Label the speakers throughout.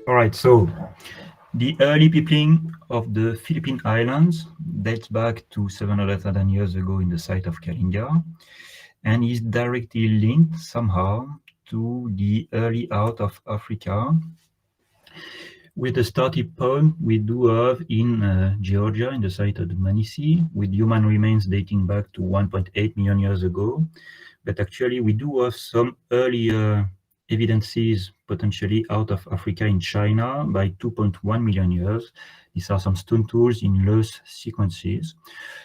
Speaker 1: All right, so the early peopling of the Philippine Islands dates back to 700,000 years ago in the site of Kalinga and is directly linked somehow to the early out of Africa, with the starting point we do have in Georgia, in the site of the Manisi, with human remains dating back to 1.8 million years ago. But actually, we do have some earlier evidences potentially out of Africa in China by 2.1 million years. These are some stone tools in loose sequences.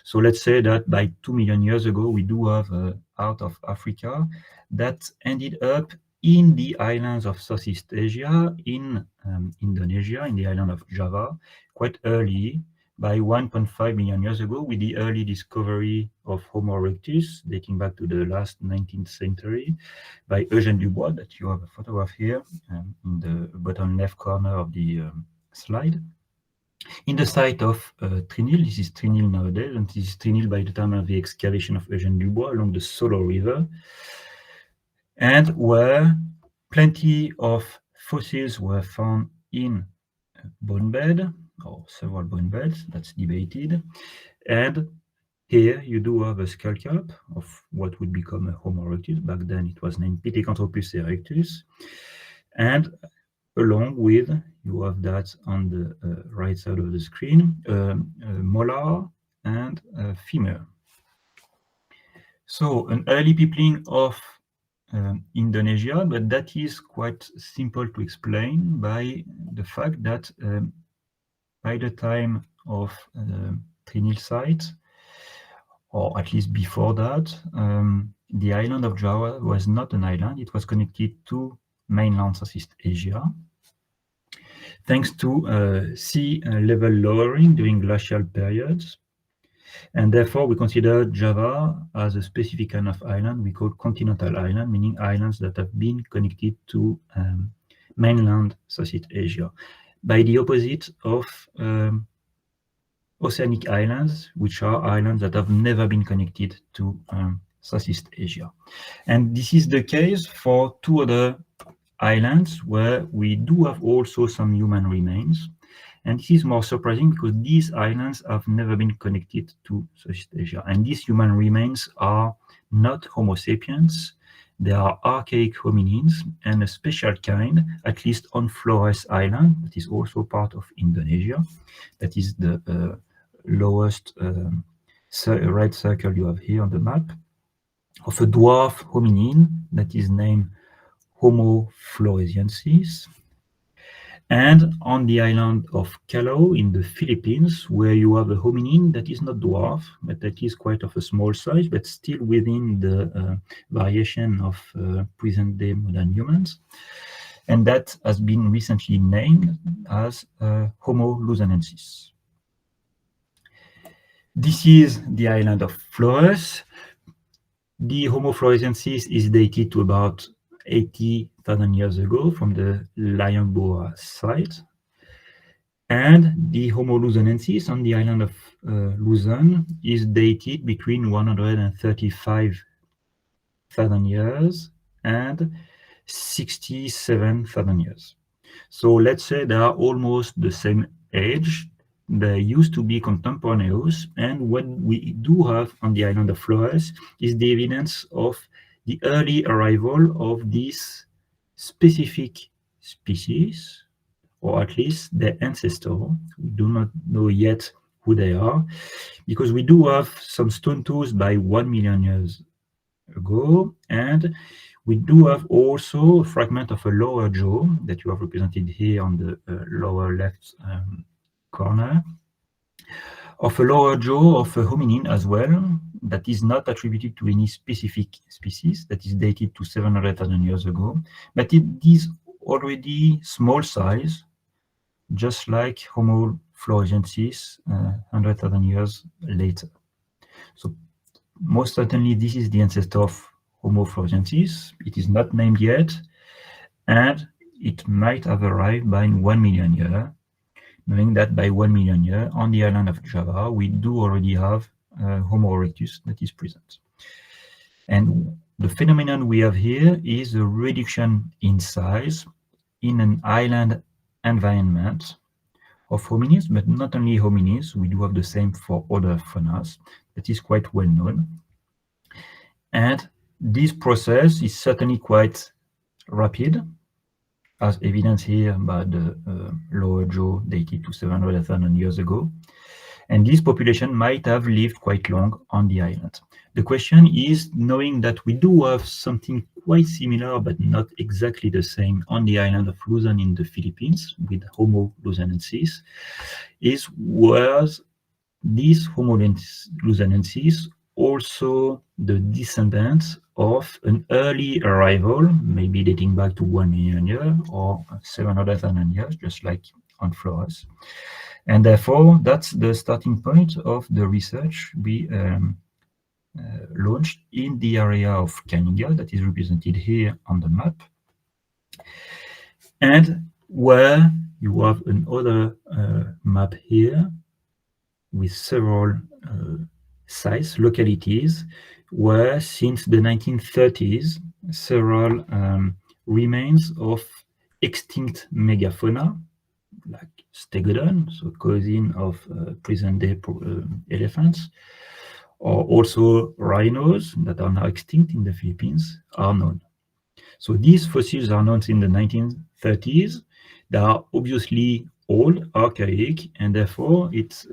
Speaker 1: So let's say that by 2 million years ago, we do have out of Africa that ended up in the islands of Southeast Asia, in Indonesia, in the island of Java, quite early, by 1.5 million years ago, with the early discovery of Homo erectus, dating back to the last 19th century, by Eugène Dubois, that you have a photograph here in the bottom left corner of the slide. In the site of Trinil, this is Trinil nowadays, and this is Trinil by the time of the excavation of Eugène Dubois along the Solo River, and where plenty of fossils were found in bone bed, or several bone beds, that's debated. And here you do have a skull cap of what would become a Homo erectus. Back then it was named Pithecanthropus erectus. And along with, you have that on the right side of the screen, molar and femur. So an early peopling of Indonesia, but that is quite simple to explain by the fact that by the time of Trinil site, or at least before that, the island of Java was not an island. It was connected to mainland Southeast Asia, thanks to sea level lowering during glacial periods. And therefore, we consider Java as a specific kind of island we call continental island, meaning islands that have been connected to mainland Southeast Asia, by the opposite of oceanic islands, which are islands that have never been connected to Southeast Asia. And this is the case for two other islands where we do have also some human remains. And this is more surprising because these islands have never been connected to Southeast Asia. And these human remains are not Homo sapiens. They are archaic hominins and a special kind, at least on Flores Island, that is also part of Indonesia. That is the lowest right circle you have here on the map, of a dwarf hominin that is named Homo floresiensis. And on the island of Callao in the Philippines, where you have a hominin that is not dwarf, but that is quite of a small size, but still within the variation of present-day modern humans. And that has been recently named as Homo luzonensis. This is the island of Flores. The Homo floresiensis is dated to about 80,000 years ago from the Liangboa site. And the Homo luzonensis on the island of Luzon is dated between 135,000 years and 67,000 years. So let's say they are almost the same age. They used to be contemporaneous, and what we do have on the island of Flores is the evidence of the early arrival of this specific species, or at least their ancestor. We do not know yet who they are, because we do have some stone tools by 1 million years ago, and we do have also a fragment of a lower jaw that you have represented here on the lower left corner, of a lower jaw of a hominin as well, that is not attributed to any specific species, that is dated to 700,000 years ago, but it is already small size, just like Homo floresiensis 100,000 years later. So most certainly this is the ancestor of Homo floresiensis. It is not named yet, and it might have arrived by 1 million years, knowing that by 1 million years on the island of Java, we do already have Homo erectus that is present. And the phenomenon we have here is a reduction in size in an island environment of hominids, but not only hominids, we do have the same for other faunas. That is quite well known. And this process is certainly quite rapid, as evidenced here by the lower jaw dated to 700,000 years ago. And this population might have lived quite long on the island. The question is, knowing that we do have something quite similar, but not exactly the same on the island of Luzon in the Philippines with Homo luzonensis, is was these Homo luzonensis also the descendants of an early arrival, maybe dating back to 1 million years or 700,000 years, just like on Flores. And therefore, that's the starting point of the research we launched in the area of Kalinga, that is represented here on the map, and where you have another map here with several sites, localities, where since the 1930s, several remains of extinct megafauna, like stegodon, so cousin of present-day elephants, or also rhinos that are now extinct in the Philippines, are known. So these fossils are known in the 1930s. They are obviously old, archaic, and therefore it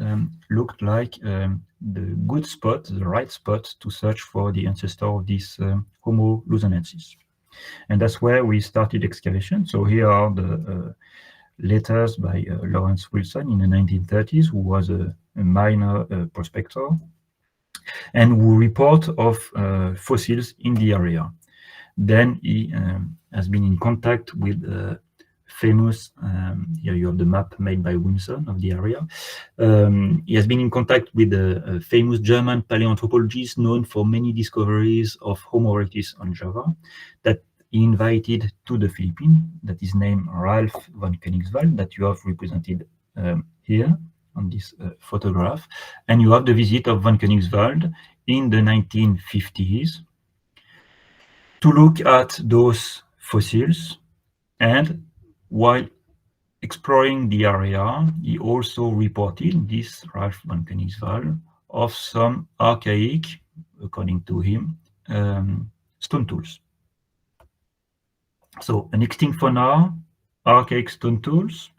Speaker 1: looked like the good spot, the right spot to search for the ancestor of this Homo luzonensis. And that's where we started excavation. So here are the letters by Lawrence Wilson in the 1930s, who was a minor prospector, and who report of fossils in the area. Then he has been in contact with famous, here you have the map made by Wilson of the area. He has been in contact with a famous German paleoanthropologist known for many discoveries of Homo erectus on Java, that he invited to the Philippines, that is named Ralph von Koenigswald, that you have represented here on this photograph. And you have the visit of von Koenigswald in the 1950s to look at those fossils. And while exploring the area, he also reported, this Ralph von Koenigswald, of some archaic, according to him, stone tools. So an extinct fauna, archaic stone tools,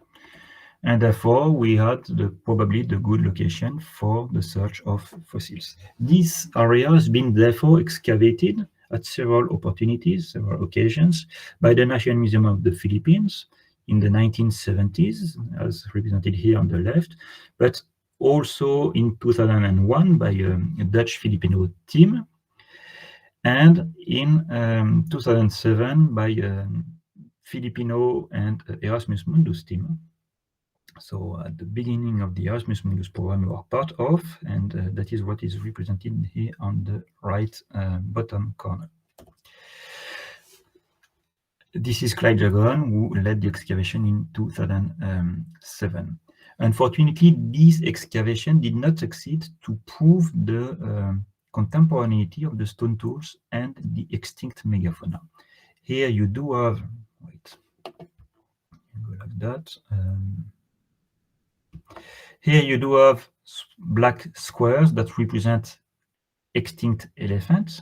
Speaker 1: and therefore we had probably the good location for the search of fossils. This area has been therefore excavated at several opportunities, several occasions, by the National Museum of the Philippines in the 1970s, as represented here on the left, but also in 2001 by a Dutch Filipino team, and in 2007 by Filipino and Erasmus Mundus team. So at the beginning of the Erasmus Mundus program you are part of, and that is what is represented here on the right bottom corner. This is Clyde Jagon, who led the excavation in 2007. Unfortunately, this excavation did not succeed to prove the contemporaneity of the stone tools and the extinct megafauna. Here you do have, wait, go like that. Here you do have black squares that represent extinct elephants,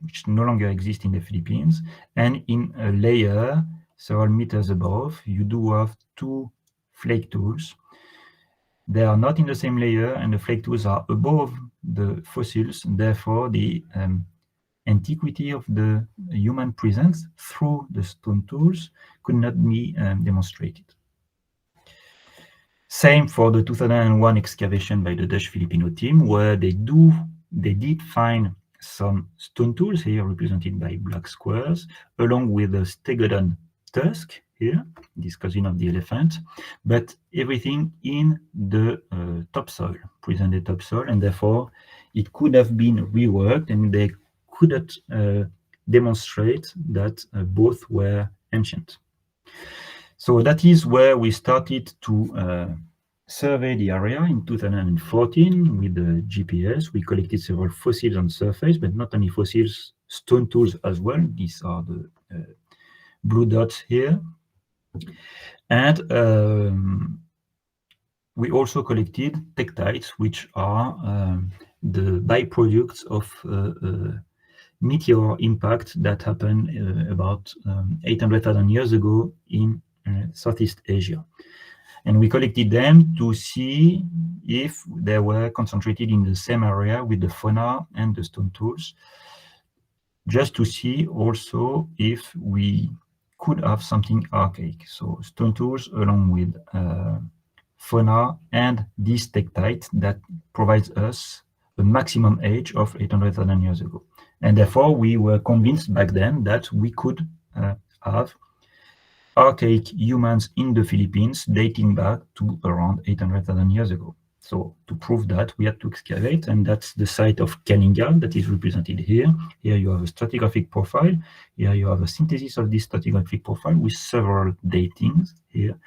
Speaker 1: which no longer exist in the Philippines. And in a layer several meters above, you do have two flake tools. They are not in the same layer, and the flake tools are above the fossils. Therefore, the antiquity of the human presence through the stone tools could not be demonstrated. Same for the 2001 excavation by the Dutch Filipino team, where they did find some stone tools here represented by black squares, along with the stegodon tusk here, this cousin of the elephant, but everything in the topsoil, present-day topsoil, and therefore it could have been reworked, and they couldn't demonstrate that both were ancient. So that is where we started to survey the area in 2014 with the GPS. We collected several fossils on surface, but not only fossils, stone tools as well. These are the blue dots here. And we also collected tektites, which are the byproducts of meteor impact that happened about 800,000 years ago in Southeast Asia. And we collected them to see if they were concentrated in the same area with the fauna and the stone tools, just to see also if we could have something archaic. So stone tools along with fauna and this tektite that provides us a maximum age of 800,000 years ago. And therefore, we were convinced back then that we could have archaic humans in the Philippines dating back to around 800,000 years ago. So to prove that, we had to excavate, and that's the site of Kalinga that is represented here. Here you have a stratigraphic profile. Here you have a synthesis of this stratigraphic profile with several datings here.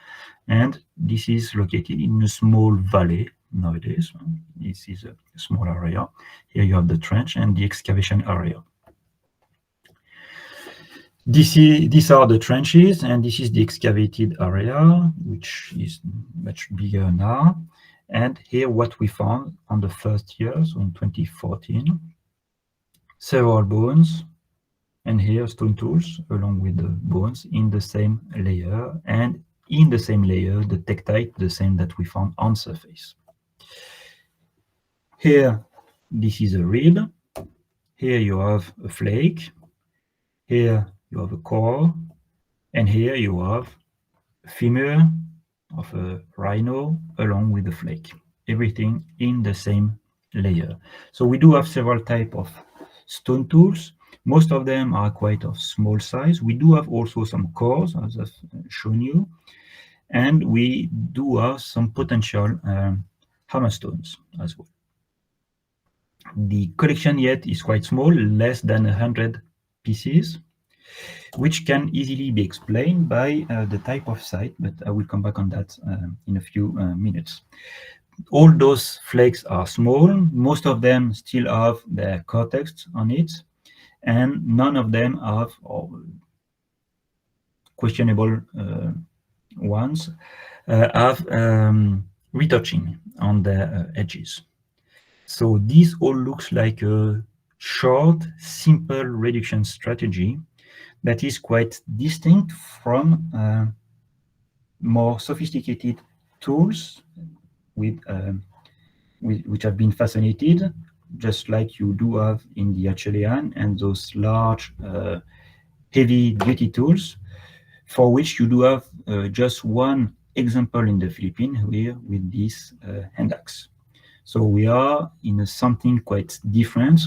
Speaker 1: And this is located in a small valley nowadays. This is a small area. Here you have the trench and the excavation area. These are the trenches, and this is the excavated area, which is much bigger now. And here what we found on the first year, so in 2014, several bones, and here stone tools along with the bones in the same layer, and in the same layer, the tektite, the same that we found on surface. Here, this is a rib. Here you have a flake. Here you have a core, and here you have a femur of a rhino along with the flake. Everything in the same layer. So we do have several types of stone tools. Most of them are quite of small size. We do have also some cores, as I've shown you, and we do have some potential hammerstones as well. The collection yet is quite small, less than 100 pieces, which can easily be explained by the type of site, but I will come back on that in a few minutes. All those flakes are small. Most of them still have their cortex on it, and none of them have questionable ones have retouching on their edges. So this all looks like a short, simple reduction strategy that is quite distinct from more sophisticated tools with which have been fascinated, just like you do have in the Acheulean and those large heavy-duty tools, for which you do have just one example in the Philippines here with this hand axe. So we are in something quite different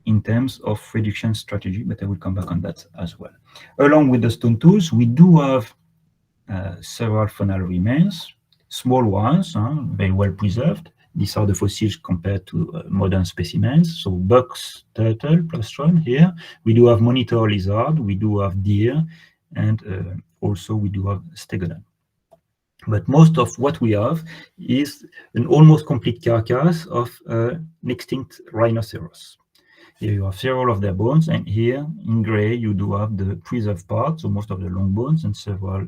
Speaker 1: in terms of reduction strategy, but I will come back on that as well. Along with the stone tools, we do have several faunal remains, small ones, very well preserved. These are the fossils compared to modern specimens. So box turtle, plastron here. We do have monitor lizard, we do have deer, and also we do have stegodon. But most of what we have is an almost complete carcass of an extinct rhinoceros. Here you have several of their bones, and here in gray you do have the preserved part, so most of the long bones and several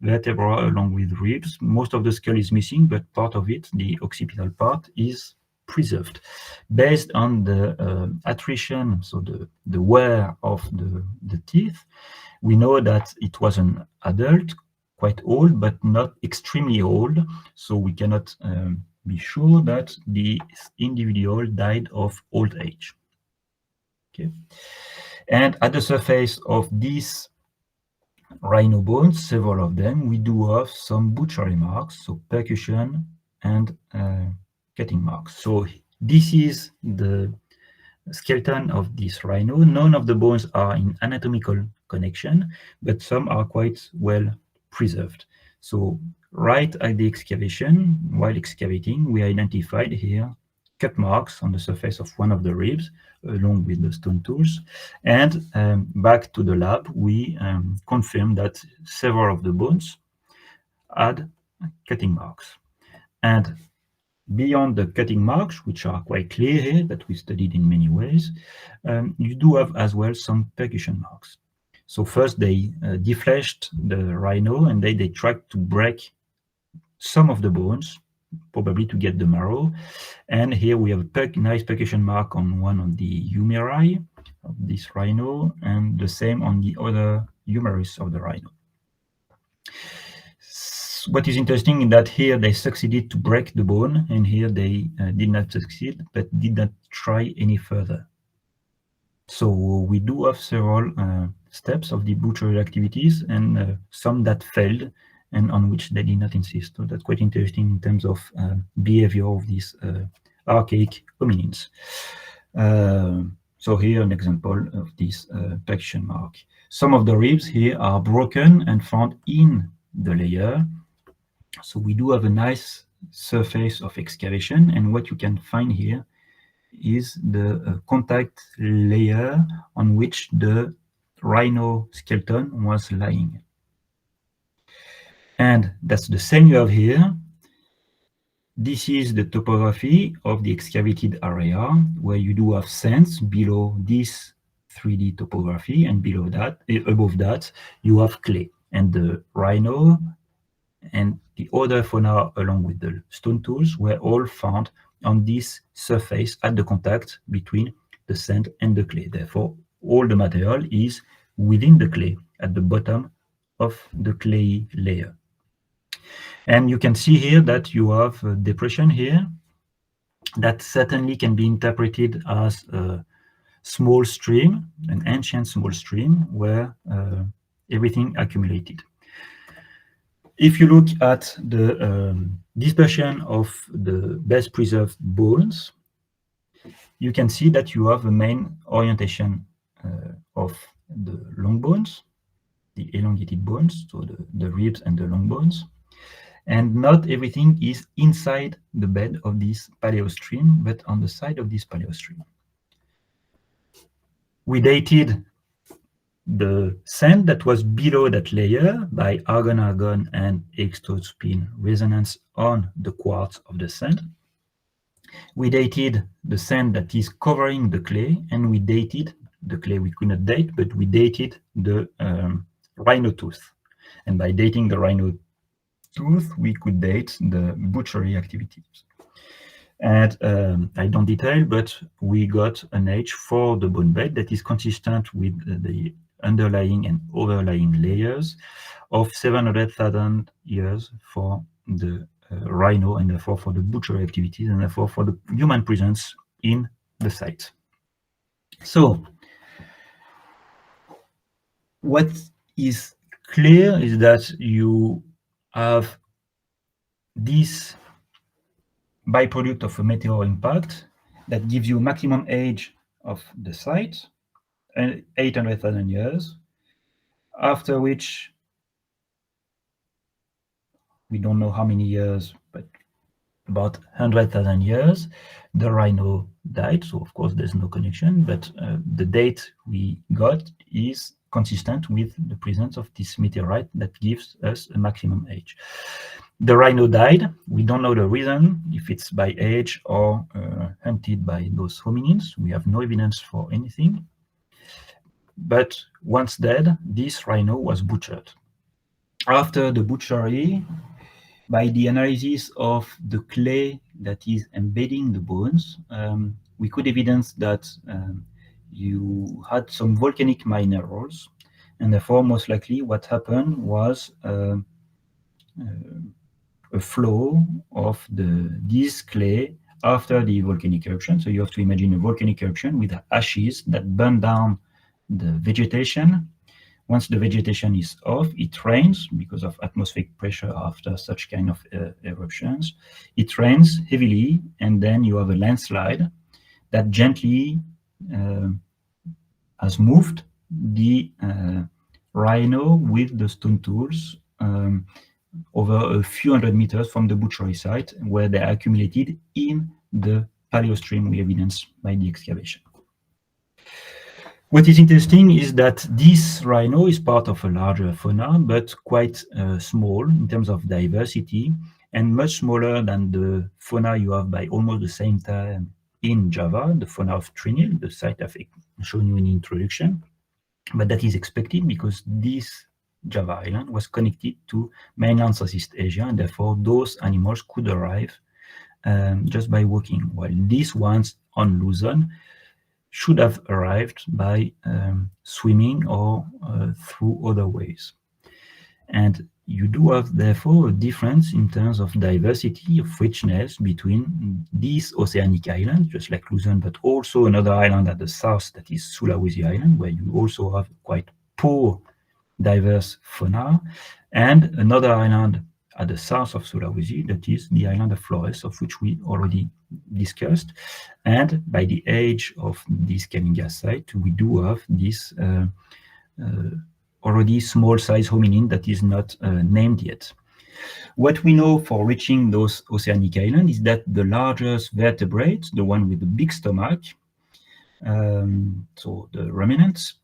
Speaker 1: vertebrae along with ribs. Most of the skull is missing, but part of it, the occipital part, is preserved. Based on the attrition, so the wear of the teeth, we know that it was an adult, quite old, but not extremely old, so we cannot be sure that the individual died of old age. Okay. And at the surface of these rhino bones, several of them, we do have some butchery marks, so percussion and cutting marks. So this is the skeleton of this rhino. None of the bones are in anatomical connection, but some are quite well preserved. So right at the excavation, while excavating, we identified here cut marks on the surface of one of the ribs, along with the stone tools. And back to the lab, we confirmed that several of the bones had cutting marks. And beyond the cutting marks, which are quite clear here, that we studied in many ways, you do have as well some percussion marks. So first they defleshed the rhino, and they tried to break some of the bones, probably to get the marrow. And here we have a nice percussion mark on one of the humeri of this rhino, and the same on the other humerus of the rhino. What is interesting is that here they succeeded to break the bone, and here they did not succeed, but did not try any further. So we do have several steps of the butchery activities, and some that failed and on which they did not insist. So that's quite interesting in terms of behavior of these archaic hominins. So here an example of this percussion mark. Some of the ribs here are broken and found in the layer. So we do have a nice surface of excavation, and what you can find here is the contact layer on which the rhino skeleton was lying. And that's the same you have here. This is the topography of the excavated area, where you do have sands below this 3D topography, and below that, above that, you have clay. And the rhino and the other fauna, along with the stone tools, were all found on this surface at the contact between the sand and the clay. Therefore, all the material is within the clay, at the bottom of the clay layer. And you can see here that you have a depression here that certainly can be interpreted as a small stream, an ancient small stream where everything accumulated. If you look at the dispersion of the best preserved bones, you can see that you have a main orientation of the long bones, the elongated bones, so the ribs and the long bones. And not everything is inside the bed of this paleostream, but on the side of this paleostream. We dated the sand that was below that layer by argon-argon and extrude spin resonance on the quartz of the sand. We dated the sand that is covering the clay, and we dated the clay we could not date, but we dated the rhino tooth. And by dating the rhino tooth, we could date the butchery activities. And I don't detail, but we got an age for the bone bed that is consistent with the underlying and overlying layers of 700,000 years for the rhino, and therefore for the butchery activities, and therefore for the human presence in the site. So what is clear is that you have this byproduct of a meteor impact that gives you maximum age of the site, 800,000 years, after which we don't know how many years, but about 100,000 years, the rhino died. So of course there's no connection, but the date we got is consistent with the presence of this meteorite that gives us a maximum age. The rhino died. We don't know the reason, if it's by age or hunted by those hominins. We have no evidence for anything. But once dead, this rhino was butchered. After the butchery, by the analysis of the clay that is embedding the bones, we could evidence that you had some volcanic minerals, and therefore most likely what happened was a flow of this clay after the volcanic eruption. So you have to imagine a volcanic eruption with ashes that burn down the vegetation. Once the vegetation is off, it rains because of atmospheric pressure after such kind of eruptions. It rains heavily, and then you have a landslide that gently has moved the rhino with the stone tools over a few hundred meters from the butchery site, where they accumulated in the paleostream we evidenced by the excavation. What is interesting is that this rhino is part of a larger fauna, but quite small in terms of diversity, and much smaller than the fauna you have by almost the same time in Java, the fauna of Trinil, the site I've shown you in the introduction. But that is expected because this Java island was connected to mainland Southeast Asia, and therefore those animals could arrive just by walking, while these ones on Luzon should have arrived by swimming or through other ways. And you do have, therefore, a difference in terms of diversity, of richness between these oceanic islands, just like Luzon, but also another island at the south, that is Sulawesi Island, where you also have quite poor diverse fauna, and another island at the south of Sulawesi, that is the island of Flores, of which we already discussed. And by the age of this Kalinga site, we do have this already small size hominin that is not named yet. What we know for reaching those oceanic islands is that the largest vertebrate, the one with the big stomach, so the ruminants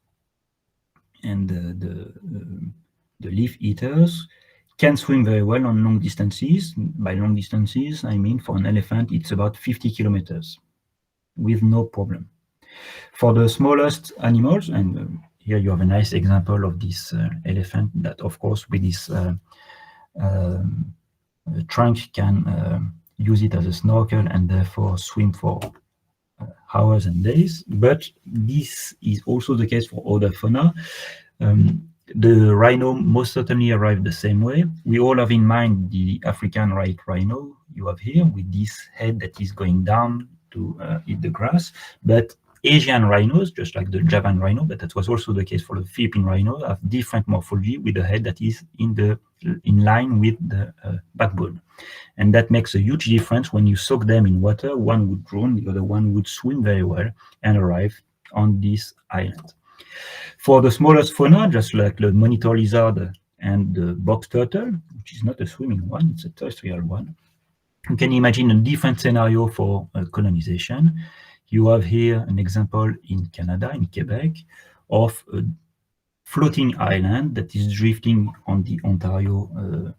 Speaker 1: and the leaf eaters, can swim very well on long distances. By long distances, I mean for an elephant, it's about 50 kilometers with no problem. For the smallest animals, and here you have a nice example of this elephant that, of course, with this trunk can use it as a snorkel and therefore swim for hours and days. But this is also the case for other fauna. The rhino most certainly arrived the same way. We all have in mind the African right rhino you have here with this head that is going down to eat the grass. But Asian rhinos, just like the Javan rhino, but that was also the case for the Philippine rhino, have different morphology with a head that is in line with the backbone. And that makes a huge difference when you soak them in water. One would drown, the other one would swim very well and arrive on this island. For the smallest fauna, just like the monitor lizard and the box turtle, which is not a swimming one, it's a terrestrial one, you can imagine a different scenario for colonization. You have here an example in Canada, in Quebec, of a floating island that is drifting on the Ontario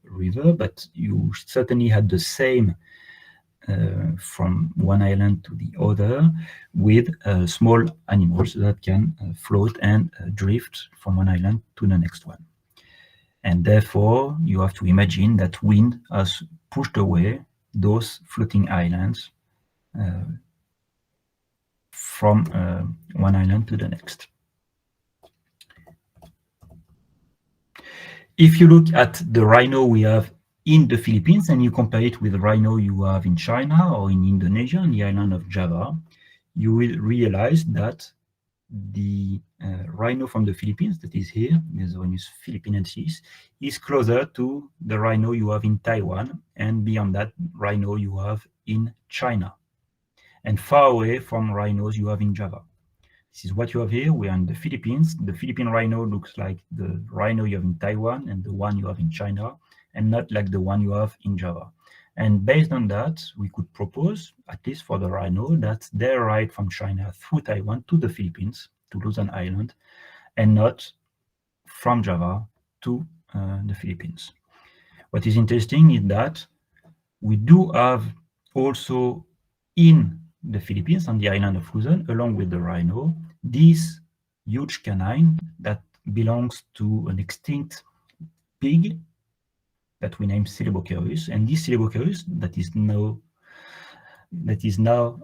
Speaker 1: River, but you certainly had the same from one island to the other with small animals that can float and drift from one island to the next one. And therefore, you have to imagine that wind has pushed away those floating islands from one island to the next. If you look at the rhino we have in the Philippines and you compare it with the rhino you have in China or in Indonesia, on the island of Java, you will realize that the rhino from the Philippines that is here, the one is philippinensis, is closer to the rhino you have in Taiwan, and beyond that rhino you have in China, and far away from rhinos you have in Java. This is what you have here. We are in the Philippines. The Philippine rhino looks like the rhino you have in Taiwan and the one you have in China, and not like the one you have in Java. And based on that, we could propose, at least for the rhino, that they arrive from China through Taiwan to the Philippines, to Luzon Island, and not from Java to the Philippines. What is interesting is that we do have also in the Philippines, on the island of Luzon, along with the rhino, this huge canine that belongs to an extinct pig that we named Syllabocerus, and this Syllabocerus that is now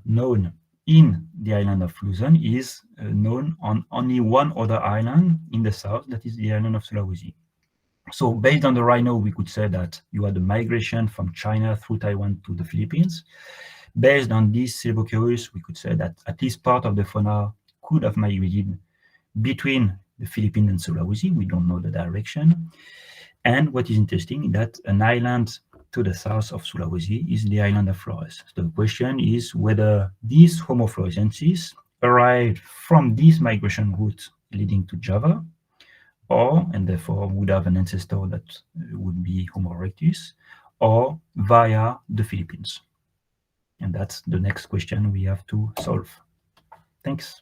Speaker 1: known in the island of Luzon is known on only one other island in the south, that is the island of Sulawesi. So based on the rhino, we could say that you had a migration from China through Taiwan to the Philippines. Based on this Syllabocerus, we could say that at least part of the fauna could have migrated between the Philippines and Sulawesi. We don't know the direction. And what is interesting is that an island to the south of Sulawesi is the island of Flores. So the question is whether these Homo florensis arrived from this migration route leading to Java, or, and therefore would have an ancestor that would be Homo erectus, or via the Philippines. And that's the next question we have to solve. Thanks.